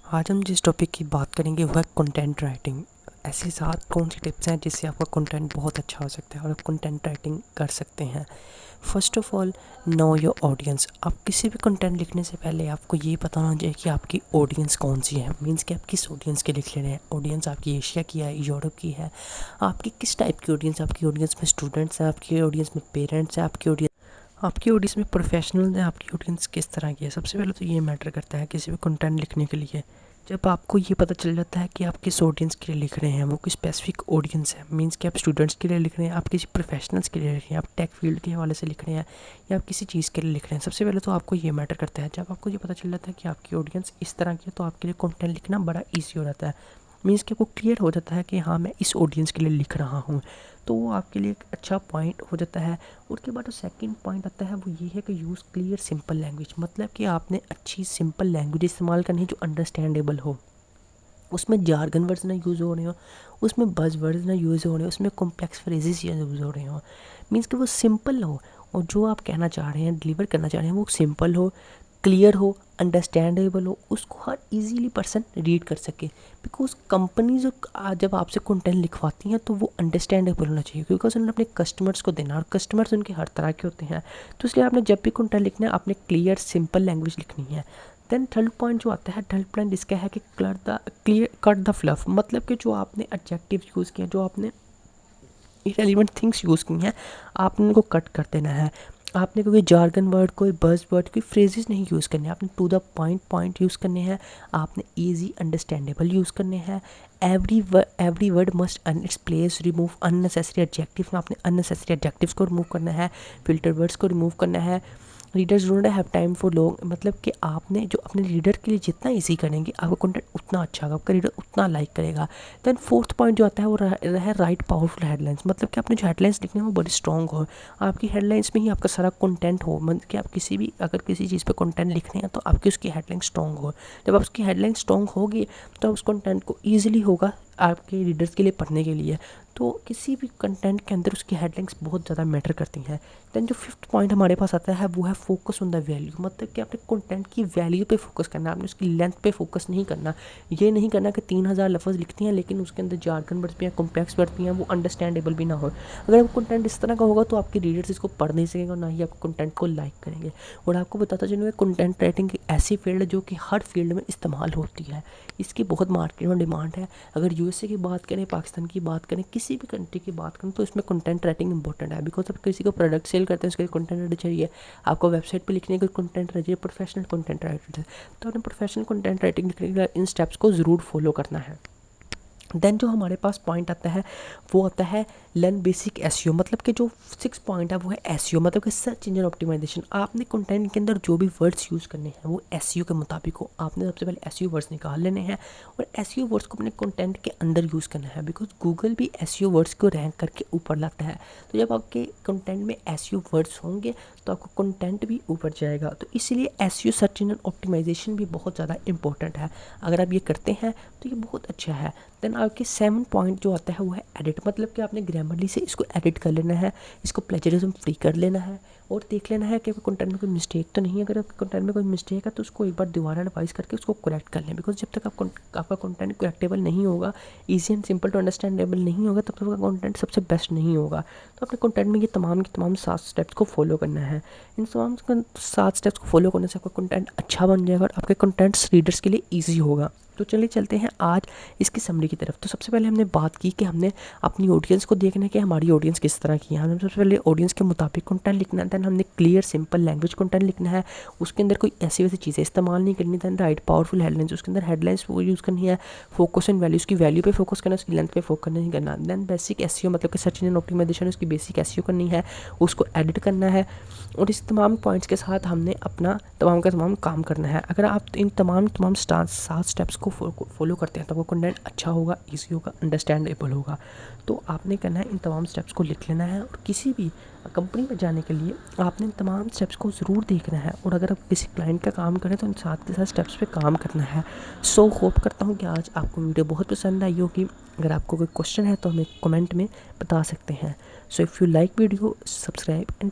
आज हम जिस टॉपिक की बात करेंगे वह है कंटेंट राइटिंग। ऐसी 7 कौन सी टिप्स हैं जिससे आपका कंटेंट बहुत अच्छा हो सकता है और आप कंटेंट राइटिंग कर सकते हैं। First of all, know your audience. आप किसी भी कंटेंट लिखने से पहले आपको ये पता होना चाहिए कि आपकी ऑडियंस कौन सी है। मीन्स कि आप किस ऑडियंस के लिख रहे हैं। ऑडियंस आपकी एशिया की है, यूरोप की है, आपकी किस टाइप की ऑडियंस। आपकी ऑडियंस में स्टूडेंट्स हैं, आपकी ऑडियंस में पेरेंट्स हैं, आपकी ऑडियंस में प्रोफेशनल है, आपकी ऑडियंस किस तरह की है। सबसे पहले तो ये मैटर करता है किसी भी कंटेंट लिखने के लिए। जब आपको ये पता चल जाता है कि आप किस ऑडियंस के लिए लिख रहे हैं, वो कोई स्पेसिफिक ऑडियंस है, मींस कि आप स्टूडेंट्स के लिए लिख रहे हैं, आप किसी प्रोफेशनल्स के लिए लिख रहे हैं, आप टेक फील्ड के हवाले से लिख रहे हैं, या आप किसी चीज़ के लिए लिख रहे हैं। सबसे पहले तो आपको ये मैटर करता है। जब आपको ये पता चल जाता है कि आपकी ऑडियंस इस तरह की है, तो आपके लिए कंटेंट लिखना बड़ा ईजी हो जाता है। मीन्स कि आपको क्लियर हो जाता है कि हाँ, मैं इस ऑडियंस के लिए लिख रहा हूँ, तो वो आपके लिए एक अच्छा पॉइंट हो जाता है। उसके बाद जो सेकंड पॉइंट आता है वो ये है कि यूज़ क्लियर सिंपल लैंग्वेज। मतलब कि आपने अच्छी सिंपल लैंग्वेज इस्तेमाल करनी है जो अंडरस्टैंडेबल हो। उसमें जार्गन वर्ड्स ना यूज़ हो रहे हो, उसमें बज़ वर्ड्स ना यूज़ हो रहे हो, उसमें कॉम्प्लेक्स फ्रेजेस यूज़ हो रहे हो। मीन्स कि वो सिंपल हो और जो आप कहना चाह रहे हैं, डिलीवर करना चाह रहे हैं, वो सिंपल हो, क्लियर हो, अंडरस्टैंडेबल हो, उसको हर इजीली पर्सन रीड कर सके। बिकॉज कंपनी जो जब आपसे कंटेंट लिखवाती हैं तो वो अंडरस्टैंडेबल होना चाहिए, बिकॉज उन्होंने अपने कस्टमर्स को देना, और कस्टमर्स उनके हर तरह के होते हैं। तो इसलिए आपने जब भी कंटेंट लिखना है, आपने क्लियर सिंपल लैंग्वेज लिखनी है। देन थर्ड पॉइंट जो आता है, थर्ड पॉइंट इसका है कि क्लियर कट द फ्लफ। मतलब कि जो आपने एडजेक्टिव यूज़ किया, जो आपने इरेलीवेंट थिंग्स यूज़ की हैं, आपने उनको कट कर देना है। आपने कोई जार्गन वर्ड, कोई बज़ वर्ड, कोई फ्रेजेस नहीं यूज़ करने। आपने टू द पॉइंट यूज़ करने हैं। आपने ईजी अंडरस्टैंडेबल यूज़ करने हैं। Every word must earn its place. Remove unnecessary adjective. आपने अननेसेसरी एडजेक्टिव्स को रिमूव करना है, फिल्टर वर्ड्स को रिमूव करना है। Readers don't have time for long. मतलब कि आपने जो अपने रीडर के लिए जितना ईजी करेंगे, आपका कंटेंट उतना अच्छा होगा, आपका रीडर उतना लाइक करेगा। देन फोर्थ पॉइंट जो आता है वो है राइट पावरफुल हेडलाइंस। मतलब कि आपने जो हेडलाइंस लिखनी है वो बड़ी स्ट्रॉन्ग हो, आपकी हेडलाइंस में ही आपका सारा कंटेंट हो। मतलब कि आप अगर किसी चीज़ पे कंटेंट लिख रहे हैं तो आपकी उसकी हेडलाइन स्ट्रॉन्ग हो। जब आप उसकी हेडलाइन स्ट्रॉन्ग होगी तो उस कंटेंट को ईजिली होगा आपके रीडर्स के लिए पढ़ने के लिए। तो किसी भी कंटेंट के अंदर उसकी हेडलाइंस बहुत ज़्यादा मैटर करती हैं। देन जो फिफ्थ पॉइंट हमारे पास आता है वो है फोकस ऑन द वैल्यू। मतलब कि आपने कंटेंट की वैल्यू पे फोकस करना, आपने उसकी लेंथ पे फोकस नहीं करना। ये नहीं करना कि 3000 लफ्ज़ लिखती हैं लेकिन उसके अंदर जार्गन वर्ड्स भी हैं, कॉम्प्लेक्स वर्ड्स भी हैं, वो अंडरस्टैंडेबल भी ना हो। अगर आपका कंटेंट इस तरह का होगा तो आपके रीडर्स इसको पढ़ नहीं सकेंगे और ना ही आपके कंटेंट को लाइक करेंगे। और आपको बताता चलूँगा, कंटेंट राइटिंग की ऐसी फील्ड है जो कि हर फील्ड में इस्तेमाल होती है। इसकी बहुत मार्केट में डिमांड है। अगर यूएसए की बात करें, पाकिस्तान की बात करें, किसी भी कंट्री की बात करें, तो इसमें कंटेंट राइटिंग इंपॉर्टेंट है। बिकॉज आप किसी को प्रोडक्ट सेल करते हैं, उसके लिए कंटेंट राइटर चाहिए। आपको वेबसाइट पे लिखने के कंटेंट चाहिए, प्रोफेशनल कंटेंट राइटर। तो आपने प्रोफेशनल कंटेंट राइटिंग लिखने के लिए इन स्टेप्स को ज़रूर फॉलो करना है। देन जो हमारे पास पॉइंट आता है वो आता है लर्न बेसिक एसईओ। मतलब कि जो 6 पॉइंट है वो है एसईओ, मतलब कि सर्च इंजन ऑप्टिमाइजेशन। आपने कंटेंट के अंदर जो भी वर्ड्स यूज़ करने हैं वो एसईओ के मुताबिक हो। आपने सबसे पहले एसईओ वर्ड्स निकाल लेने हैं और एसईओ वर्ड्स को अपने कंटेंट के अंदर यूज़ करना है। बिकॉज गूगल भी एसईओ वर्ड्स को रैंक करके ऊपर लाता है। तो जब आपके कंटेंट में एसईओ वर्ड्स होंगे तो आपका कंटेंट भी ऊपर जाएगा। तो इसलिए एसईओ सर्च इंजन ऑप्टिमाइजेशन भी बहुत ज़्यादा इंपॉर्टेंट है। अगर आप ये करते हैं तो ये बहुत अच्छा है। देन आपके 7 पॉइंट जो आता है वो है एडिट। मतलब कि आपने ग्रामरली से इसको एडिट कर लेना है, इसको प्लेजरिज्म फ्री कर लेना है और देख लेना है कि आपके कंटेंट में कोई मिस्टेक तो नहीं है। अगर आपके कंटेंट में कोई मिस्टेक है तो उसको एक बार दोबारा रिवाइज करके उसको करेक्ट कर लें। बिकॉज जब तक आपका कंटेंट करेक्टेबल नहीं होगा, easy and simple to understandable नहीं होगा, तब तक आपका कंटेंट सबसे बेस्ट नहीं होगा। तो अपने कंटेंट में ये तमाम के तमाम 7 स्टेप्स को फॉलो करना है। इन तमाम 7 स्टेप्स को फॉलो करने से आपका कंटेंट अच्छा बन जाएगा और आपके कंटेंट्स रीडर्स के लिए ईजी होगा। तो चलिए चलते हैं आज इसकी समरी की तरफ। तो सबसे पहले हमने बात की कि हमने अपनी ऑडियंस को देखना है कि हमारी ऑडियंस किस तरह की है। हमें सबसे पहले ऑडियंस के मुताबिक कंटेंट लिखना है। दैन हमने क्लियर सिंपल लैंग्वेज कंटेंट लिखना है, उसके अंदर कोई ऐसी वैसी चीज़ें इस्तेमाल नहीं करनी। दैन राइट पावरफुल हेडलाइंस, उसके अंदर हेडलाइंस वो यूज़ करनी है। फोकस एंड वैल्यू, उसकी वैल्यू पे फोकस करना है, उसकी लेंथ पे फोकस नहीं करना। दैन बेसिक एसईओ, मतलब कि सर्च इंजन ऑप्टिमाइजेशन, उसकी बेसिक एसईओ करनी है, उसको एडिट करना है। और इस तमाम पॉइंट्स के साथ हमने अपना तमाम का तमाम काम करना है। अगर आप इन तमाम 7 स्टेप्स को फॉलो करते हैं तो आपका कंटेंट अच्छा होगा, ईजी होगा, अंडरस्टैंडेबल होगा। तो आपने करना है इन तमाम स्टेप्स को लिख लेना है। और किसी भी कंपनी में जाने के लिए आपने इन तमाम स्टेप्स को ज़रूर देखना है। और अगर आप किसी क्लाइंट का काम करें तो इन 7 के 7 स्टेप्स पे काम करना है। सो होप करता हूँ कि आज आपको वीडियो बहुत पसंद आई होगी। अगर आपको कोई क्वेश्चन है तो हमें कमेंट में बता सकते हैं। So if you like video, subscribe and